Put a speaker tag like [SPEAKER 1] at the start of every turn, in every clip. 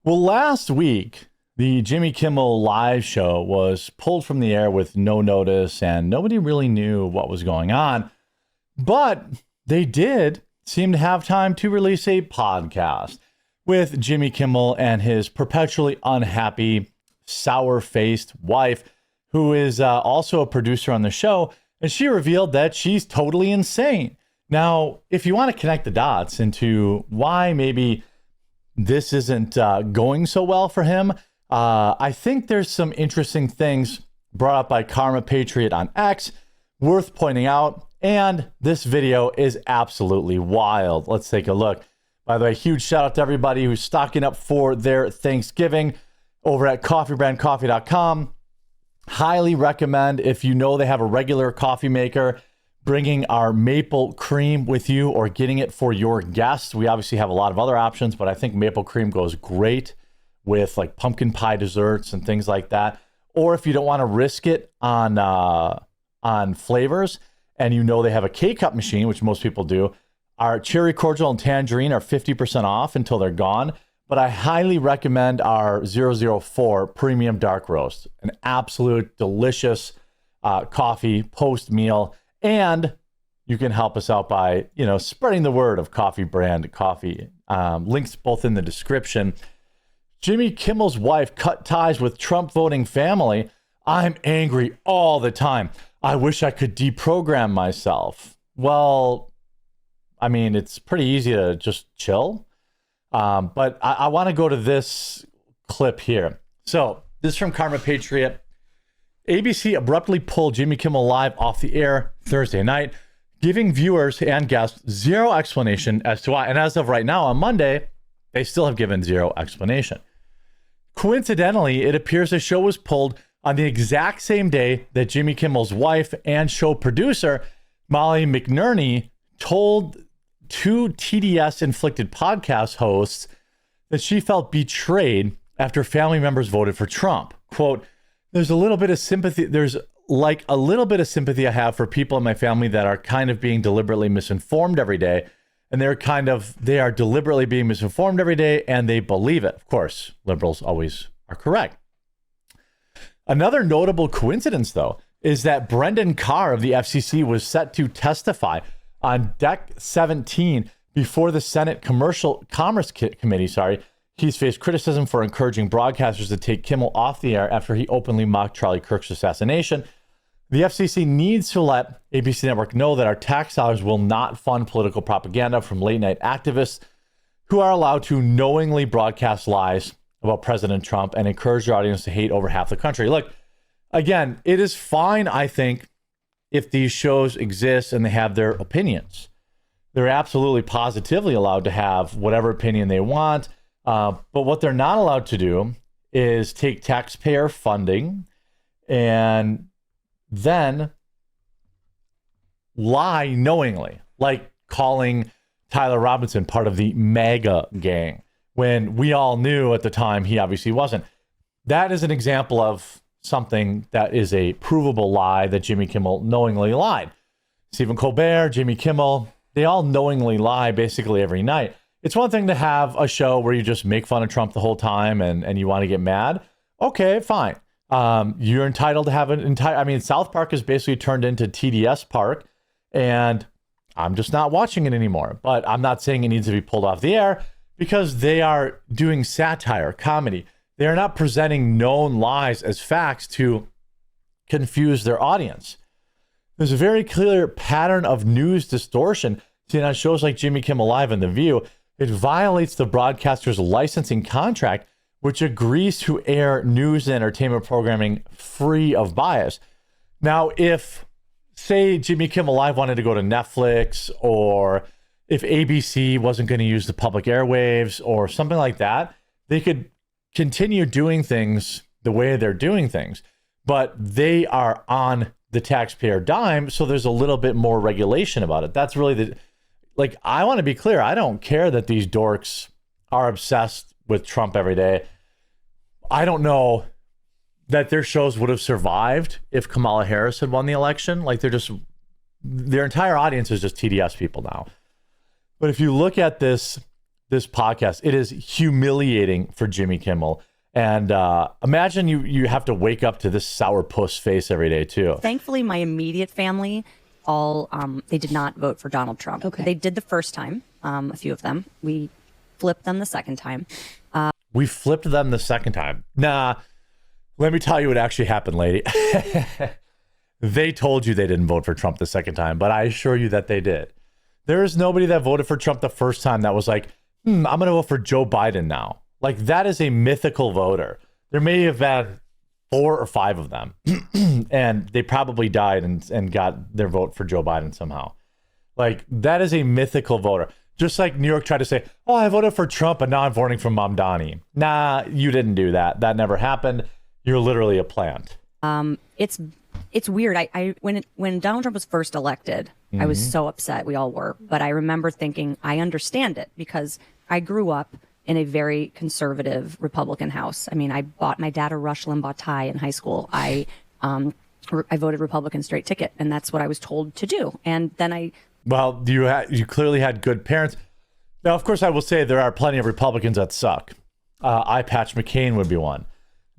[SPEAKER 1] Well, last week, the Jimmy Kimmel live show was pulled from the air with no notice, and nobody really knew what was going on. But they did seem to have time to release a podcast with Jimmy Kimmel and his perpetually unhappy, sour-faced wife, who is also a producer on the show, and she revealed that she's totally insane. Now, if you want to connect the dots into why maybe this isn't going so well for him, I think there's some interesting things brought up by Karma Patriot on X worth pointing out, and this video is absolutely wild. Let's take a look. By the way, huge shout out to everybody who's stocking up for their Thanksgiving over at coffeebrandcoffee.com. Highly recommend, if you know they have a regular coffee maker, bringing our maple cream with you or getting it for your guests. We obviously have a lot of other options, but I think maple cream goes great with like pumpkin pie desserts and things like that. Or if you don't want to risk it on flavors, and you know they have a K-Cup machine, which most people do, our cherry cordial and tangerine are 50% off until they're gone. But I highly recommend our 004 Premium Dark Roast, an absolute delicious coffee post-meal. And you can help us out by, spreading the word of Coffee Brand Coffee. Links both in the description. Jimmy Kimmel's wife cut ties with Trump voting family. I'm angry all the time. I wish I could deprogram myself. Well, I mean, it's pretty easy to just chill. But I want to go to this clip here. So this is from Karma Patriot. ABC abruptly pulled Jimmy Kimmel Live off the air Thursday night, giving viewers and guests zero explanation as to why. And as of right now, on Monday, they still have given zero explanation. Coincidentally, it appears the show was pulled on the exact same day that Jimmy Kimmel's wife and show producer, Molly McNerney, told two TDS-inflicted podcast hosts that she felt betrayed after family members voted for Trump. Quote, there's a little bit of sympathy. There's like a little bit of sympathy I have for people in my family that are kind of being deliberately misinformed every day. And they are deliberately being misinformed every day, and they believe it. Of course, liberals always are correct. Another notable coincidence, though, is that Brendan Carr of the FCC was set to testify on Deck 17 before the Senate Commerce Committee. He's faced criticism for encouraging broadcasters to take Kimmel off the air after he openly mocked Charlie Kirk's assassination. The FCC needs to let ABC Network know that our tax dollars will not fund political propaganda from late-night activists who are allowed to knowingly broadcast lies about President Trump and encourage their audience to hate over half the country. Look, again, it is fine, I think, if these shows exist and they have their opinions. They're absolutely positively allowed to have whatever opinion they want. But what they're not allowed to do is take taxpayer funding and then lie knowingly, like calling Tyler Robinson part of the MAGA gang, when we all knew at the time he obviously wasn't. That is an example of something that is a provable lie that Jimmy Kimmel knowingly lied. Stephen Colbert, Jimmy Kimmel, they all knowingly lie basically every night. It's one thing to have a show where you just make fun of Trump the whole time and you want to get mad. Okay, fine. You're entitled to have South Park is basically turned into TDS Park, and I'm just not watching it anymore. But I'm not saying it needs to be pulled off the air because they are doing satire, comedy. They are not presenting known lies as facts to confuse their audience. There's a very clear pattern of news distortion seen on shows like Jimmy Kimmel Live and The View. It violates the broadcaster's licensing contract, which agrees to air news and entertainment programming free of bias. Now, if, say, Jimmy Kimmel Live wanted to go to Netflix, or if ABC wasn't going to use the public airwaves or something like that, they could continue doing things the way they're doing things. But they are on the taxpayer dime, so there's a little bit more regulation about it. That's really I want to be clear. I don't care that these dorks are obsessed with Trump every day. I don't know that their shows would have survived if Kamala Harris had won the election. Their entire audience is just TDS people now. But if you look at this this podcast. It is humiliating for Jimmy Kimmel. And imagine you have to wake up to this sourpuss face every day too.
[SPEAKER 2] Thankfully, my immediate family, they did not vote for Donald Trump.
[SPEAKER 3] Okay.
[SPEAKER 2] They did the first time, a few of them. We flipped them the second time.
[SPEAKER 1] We flipped them the second time. Nah, let me tell you what actually happened, lady. They told you they didn't vote for Trump the second time, but I assure you that they did. There is nobody that voted for Trump the first time that was like, I'm going to vote for Joe Biden now. Like, that is a mythical voter. There may have been 4 or 5 of them, and they probably died and got their vote for Joe Biden somehow. Like, that is a mythical voter. Just like New York tried to say, oh, I voted for Trump, but now I'm voting for Mamdani. Nah, you didn't do that. That never happened. You're literally a plant.
[SPEAKER 2] It's weird. When Donald Trump was first elected, I was so upset. We all were. But I remember thinking, I understand it because I grew up in a very conservative Republican house. I mean, I bought my dad a Rush Limbaugh tie in high school. I voted Republican straight ticket, and that's what I was told to do. And then
[SPEAKER 1] Well, you clearly had good parents. Now, of course, I will say there are plenty of Republicans that suck. Eye Patch McCain would be one.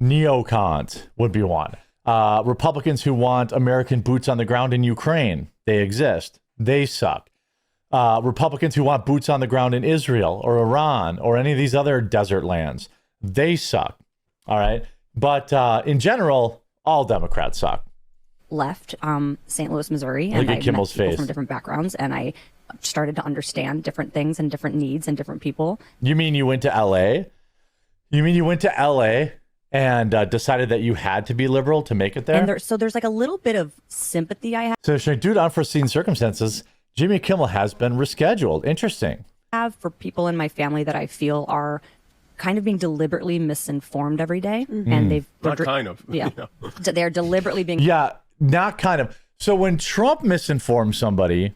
[SPEAKER 1] Neocons would be one. Republicans who want American boots on the ground in Ukraine, they exist. They suck. Republicans who want boots on the ground in Israel or Iran or any of these other desert lands, they suck. All right. But in general, all Democrats suck.
[SPEAKER 2] left St. Louis, Missouri,
[SPEAKER 1] and
[SPEAKER 2] I
[SPEAKER 1] met people
[SPEAKER 2] from different backgrounds, and I started to understand different things and different needs and different people.
[SPEAKER 1] You mean you went to LA? You mean you went to LA and decided that you had to be liberal to make it there?
[SPEAKER 2] And so there's like a little bit of sympathy I
[SPEAKER 1] So due to unforeseen circumstances, Jimmy Kimmel has been rescheduled. Interesting.
[SPEAKER 2] have for people in my family that I feel are kind of being deliberately misinformed every day. And they've
[SPEAKER 4] Not kind of.
[SPEAKER 2] Yeah. They're deliberately being
[SPEAKER 1] Yeah, not kind of. So when Trump misinforms somebody,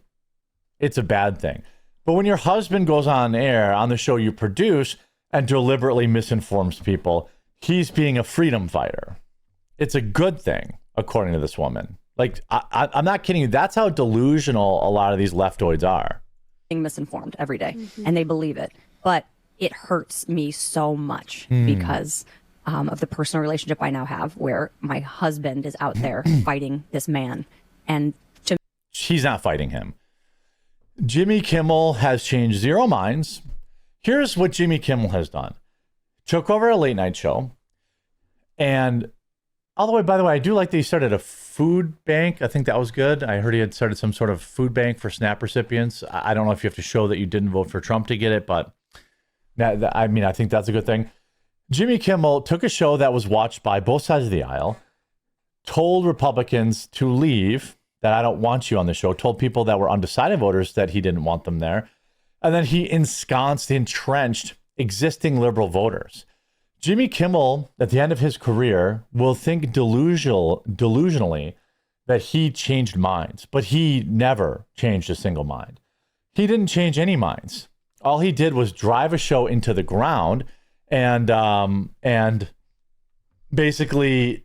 [SPEAKER 1] it's a bad thing. But when your husband goes on air on the show you produce and deliberately misinforms people, he's being a freedom fighter. It's a good thing, according to this woman. Like, I'm not kidding you. That's how delusional a lot of these leftoids are.
[SPEAKER 2] misinformed every day, and they believe it. But it hurts me so much because of the personal relationship I now have where my husband is out there fighting this man. And to
[SPEAKER 1] She's not fighting him. Jimmy Kimmel has changed zero minds. Here's what Jimmy Kimmel has done. Took over a late night show. And by the way, I do like that he started a food bank. I think that was good. I heard he had started some sort of food bank for SNAP recipients. I don't know if you have to show that you didn't vote for Trump to get it, but I think that's a good thing. Jimmy Kimmel took a show that was watched by both sides of the aisle, told Republicans to leave, that I don't want you on the show, told people that were undecided voters that he didn't want them there. And then he entrenched existing liberal voters. Jimmy Kimmel, at the end of his career, will think delusionally that he changed minds, but he never changed a single mind. He didn't change any minds. All he did was drive a show into the ground and basically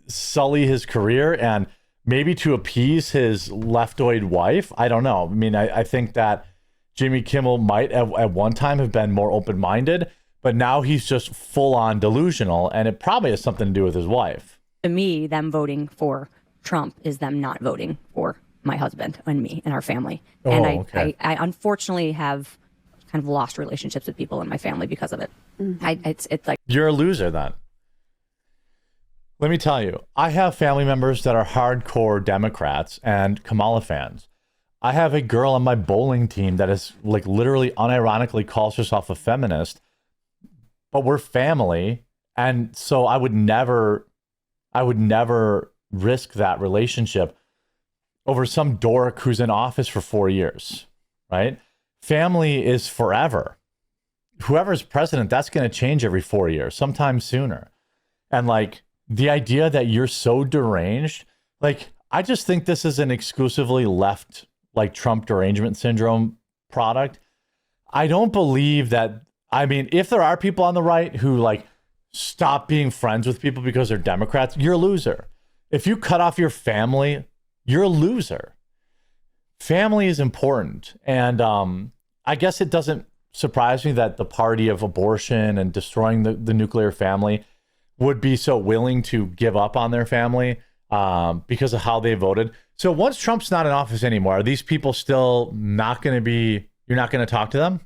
[SPEAKER 1] sully his career, and maybe to appease his leftoid wife. I don't know. I mean, I think that Jimmy Kimmel might at one time have been more open-minded, but now he's just full-on delusional, and it probably has something to do with his wife.
[SPEAKER 2] To me, them voting for Trump is them not voting for my husband and me and our family. And
[SPEAKER 1] okay.
[SPEAKER 2] I unfortunately have kind of lost relationships with people in my family because of it. It's like
[SPEAKER 1] You're a loser then. Let me tell you, I have family members that are hardcore Democrats and Kamala fans. I have a girl on my bowling team that is like literally unironically calls herself a feminist, but we're family. And so I would never risk that relationship over some dork who's in office for 4 years, right? Family is forever. Whoever's president, that's going to change every 4 years, sometime sooner. And like the idea that you're so deranged, like I just think this is an exclusively left, like Trump derangement syndrome product. I don't believe that. I mean, if there are people on the right who like stop being friends with people because they're Democrats, you're a loser. If you cut off your family, you're a loser. Family is important. And I guess it doesn't surprise me that the party of abortion and destroying the nuclear family would be so willing to give up on their family because of how they voted. So once Trump's not in office anymore, are these people still not going to be, you're not going to talk to them?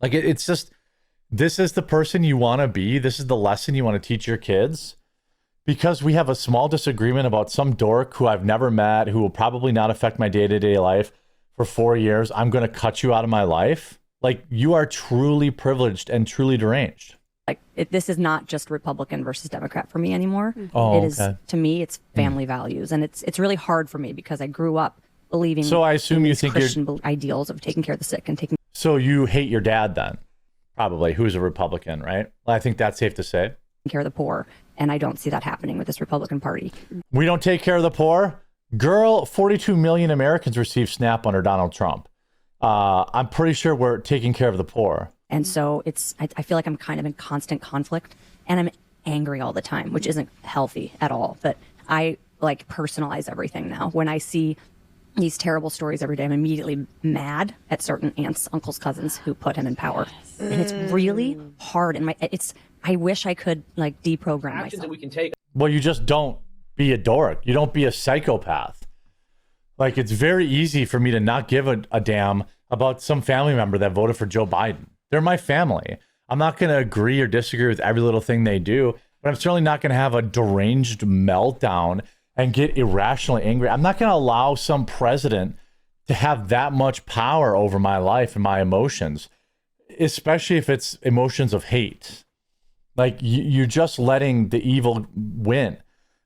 [SPEAKER 1] Like it's just, this is the person you want to be. This is the lesson you want to teach your kids. Because we have a small disagreement about some dork who I've never met, who will probably not affect my day-to-day life for 4 years, I'm going to cut you out of my life. Like, you are truly privileged and truly deranged.
[SPEAKER 2] Like, this is not just Republican versus Democrat for me anymore.
[SPEAKER 1] Oh,
[SPEAKER 2] it is, to me, it's family values. And it's really hard for me because I grew up believing
[SPEAKER 1] so I assume you think
[SPEAKER 2] Christian ideals of taking care of the sick and taking.
[SPEAKER 1] So you hate your dad then, probably, who's a Republican, right? Well, I think that's safe to say.
[SPEAKER 2] Care of the poor. And I don't see that happening with this Republican Party.
[SPEAKER 1] We don't take care of the poor? Girl, 42 million Americans received SNAP under Donald Trump. I'm pretty sure we're taking care of the poor.
[SPEAKER 2] And so I feel like I'm kind of in constant conflict and I'm angry all the time, which isn't healthy at all. But I like personalize everything now. When I see these terrible stories every day, I'm immediately mad at certain aunts, uncles, cousins who put him in power. And it's really hard. And I wish I could like deprogram myself.
[SPEAKER 3] That we can take.
[SPEAKER 1] Well, you just don't be a dork. You don't be a psychopath. Like, it's very easy for me to not give a damn about some family member that voted for Joe Biden. They're my family. I'm not going to agree or disagree with every little thing they do, but I'm certainly not going to have a deranged meltdown and get irrationally angry. I'm not going to allow some president to have that much power over my life and my emotions, especially if it's emotions of hate. Like, you're just letting the evil win.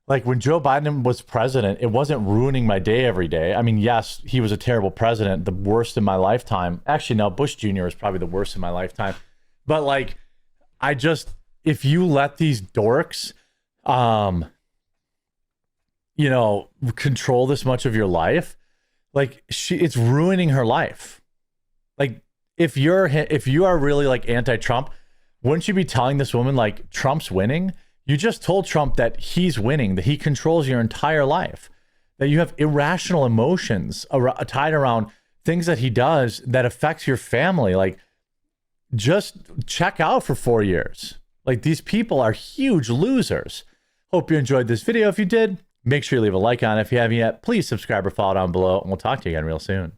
[SPEAKER 1] Like, when Joe Biden was president, it wasn't ruining my day every day. I mean, yes, he was a terrible president, the worst in my lifetime. Actually, no, Bush Jr. is probably the worst in my lifetime. But like, if you let these dorks, control this much of your life, like, it's ruining her life. Like, if you are really like anti-Trump, wouldn't you be telling this woman like Trump's winning? You just told Trump that he's winning, that he controls your entire life, that you have irrational emotions tied around things that he does that affects your family. Like, just check out for 4 years. Like, these people are huge losers. Hope you enjoyed this video. If you did, make sure you leave a like on it. If you haven't yet, please subscribe or follow down below, and we'll talk to you again real soon.